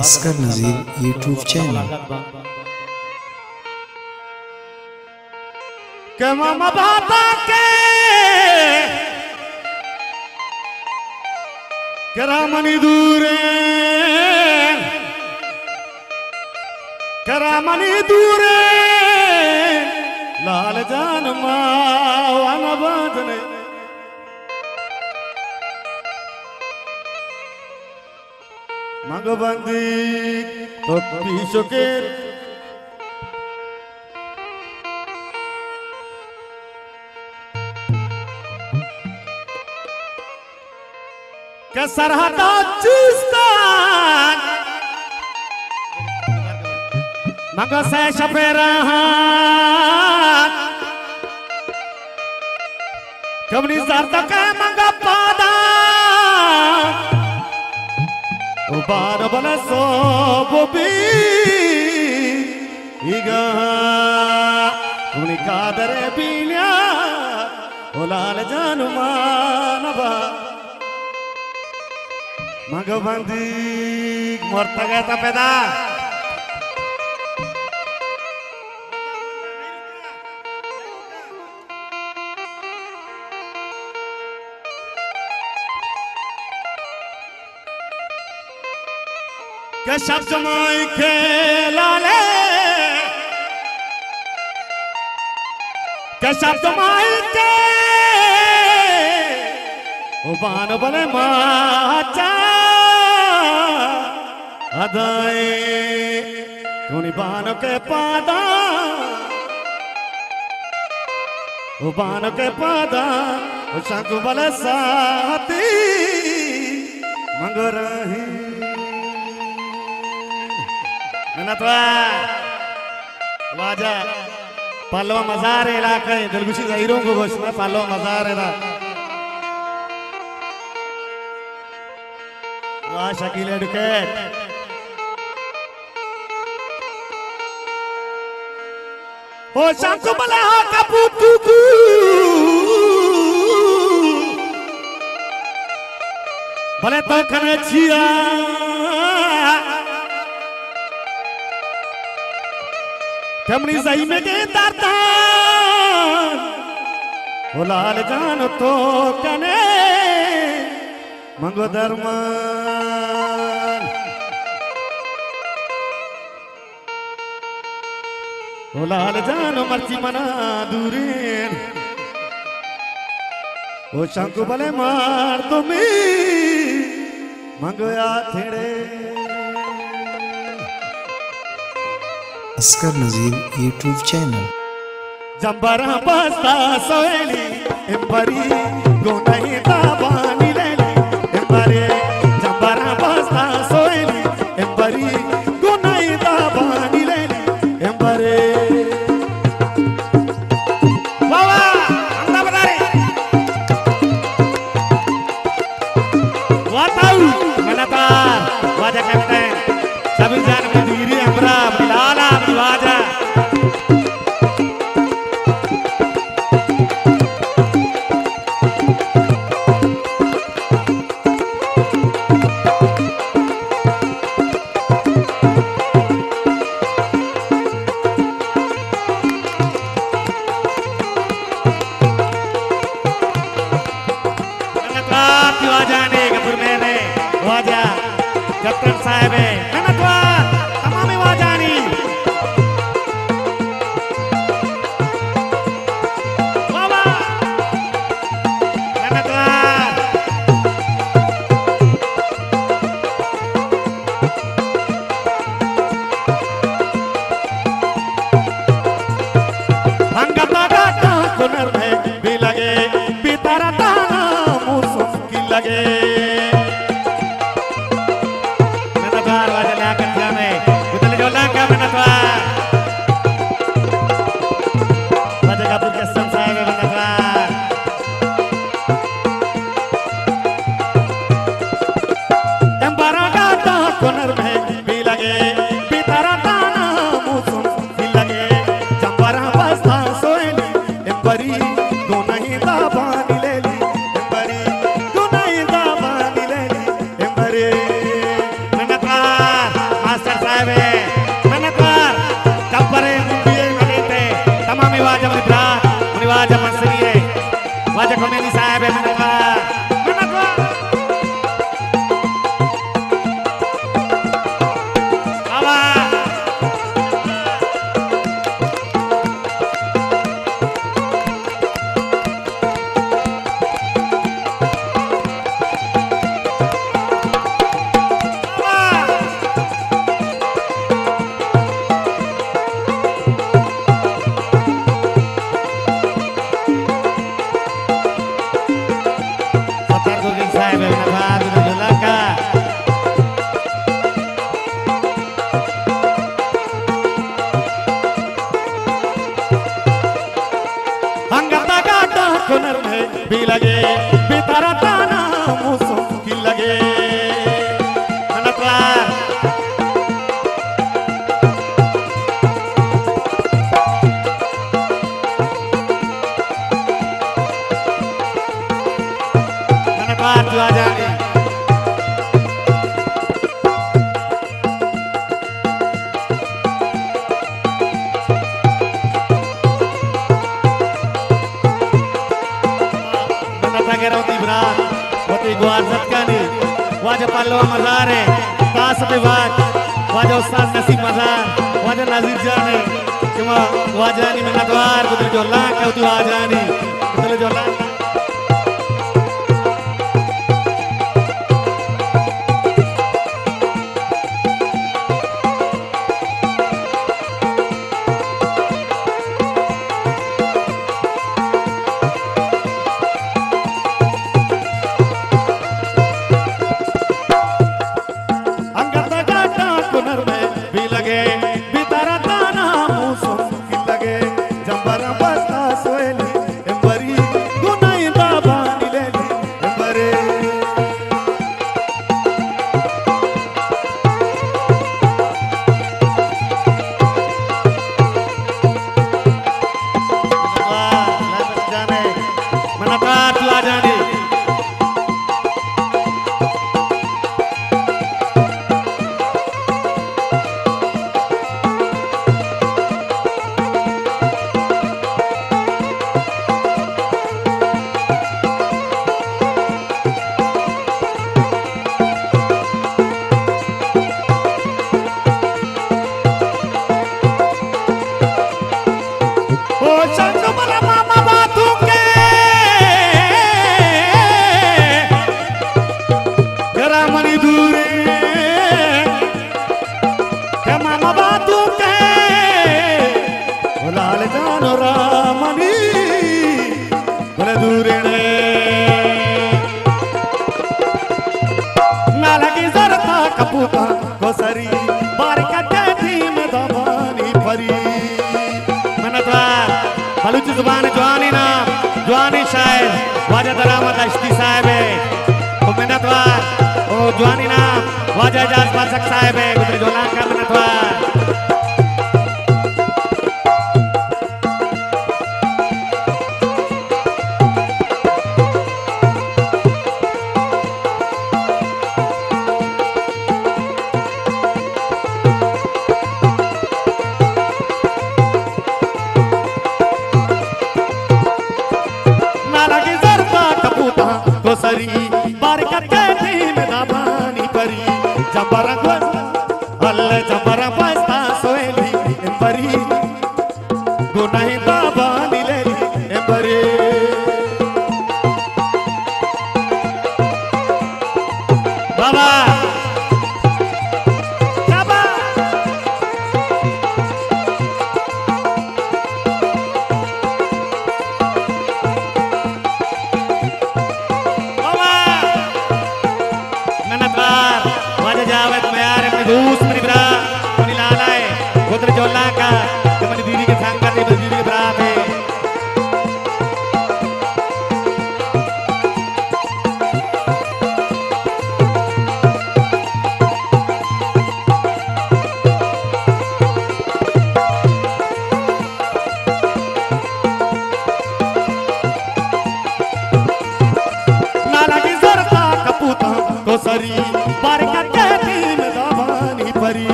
Oscar नज़ीर YouTube channel. के मामा बाबा के करामनी दूरे लाल जान मावन बाजने मगबंदी तो पीछो के सरहदा चुस्तान मग से शपेरा कबनी सरदा का मग पादा बार बल सो बोबी इगा उनी कादरे बिलिया ओलाल जानु मानबा मगबंदी मरता गया था पैदा के शब्द माई खेला ले के शब्द माई के ओ बान बले माचा अदाए कोनी बान के पादा ओ बान के पादा ओ शंकु बले साथी मंगरही नतवा वाजा पालो मजार इलाके दिलगुशी जाहिरों को घोषणा पालो मजार इला वाह शकील एडुकेट ओ शंकु बला कपूतू भले तो खने छिया कमनी सही में के दर्दान ओ लाल जान तो कने मंगो दरमान ओ लाल जान मर्ची मना दूरेन ओ शंकु बले मार तुम्हें मंगो या थेड़े अस्कर नज़ीर यूट्यूब चैनल। जंबरा बस्ता सोएली एम्बरी गोनाई ताबानी लेली एम्बरे जंबरा बस्ता सोएली एम्बरी गोनाई ताबानी लेली एम्बरे वावा अंदा बदारे वाताऊ मनतार वाजा कैप्टन सभी जान मदीरी अमरा बिलाला वाजा वाजा ने कपूर ने वाजा कैप्टन साहब है तमाम वाजानी बाबा अंगता गाता कुनर में भी लगे बितारा ताना मुसुम की लगे कोनर में भी लगे बितारा ताना मुसुम भी लगे जंबरा बस्ता सोएली एम्बरी गोनाई दाबानी लेली एम्बरी गोनाई दाबानी लेली एम्बरी ननका भी लगे बेतारा ताना मौसम की लगे मनतवार तू आ जाने वाजा पालो मजार है तास पे वाजा उस्ताद नसीब मजार वाजा नाजिर जाने कि वाजा नहीं मनतवार कुदर जो अल्लाह क्या तू आ जानी कुदर जो अल्लाह जवानी शायद वाजा दरामद अश्ती साहब है तो मिन्नतवार ओ जवानी नाम वाजा एजाज बादशाह साहब है गुजरे जोलान का मिन्नतवार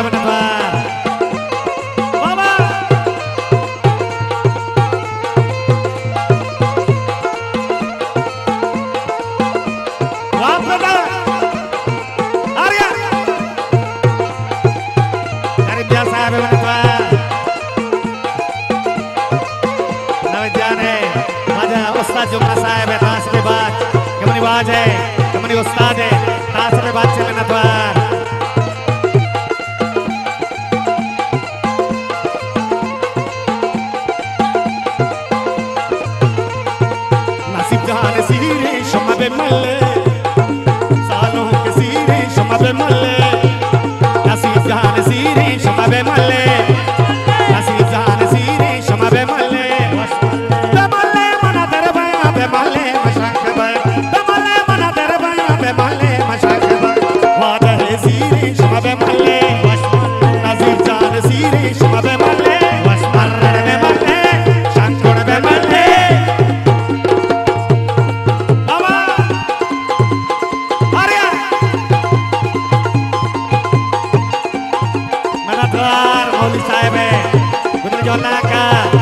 नटवार बाबा वाह प्रदा आर्या गरीब बिया साहेब नटवार नवजाने माझा उस्ताद जुमला साहेब है ताश पे बात कमनी बाज है कमनी उस्ताद है ताश पे बात चले नटवार नसीब जहान सीरे शमा बे मल्ले सालों के सीरे शमा बे मल्ले नसीब जहान सीरे शमा बे मल्ले नसीब जहान सीरे शमा बे मल्ले साहब है गुजर जोला का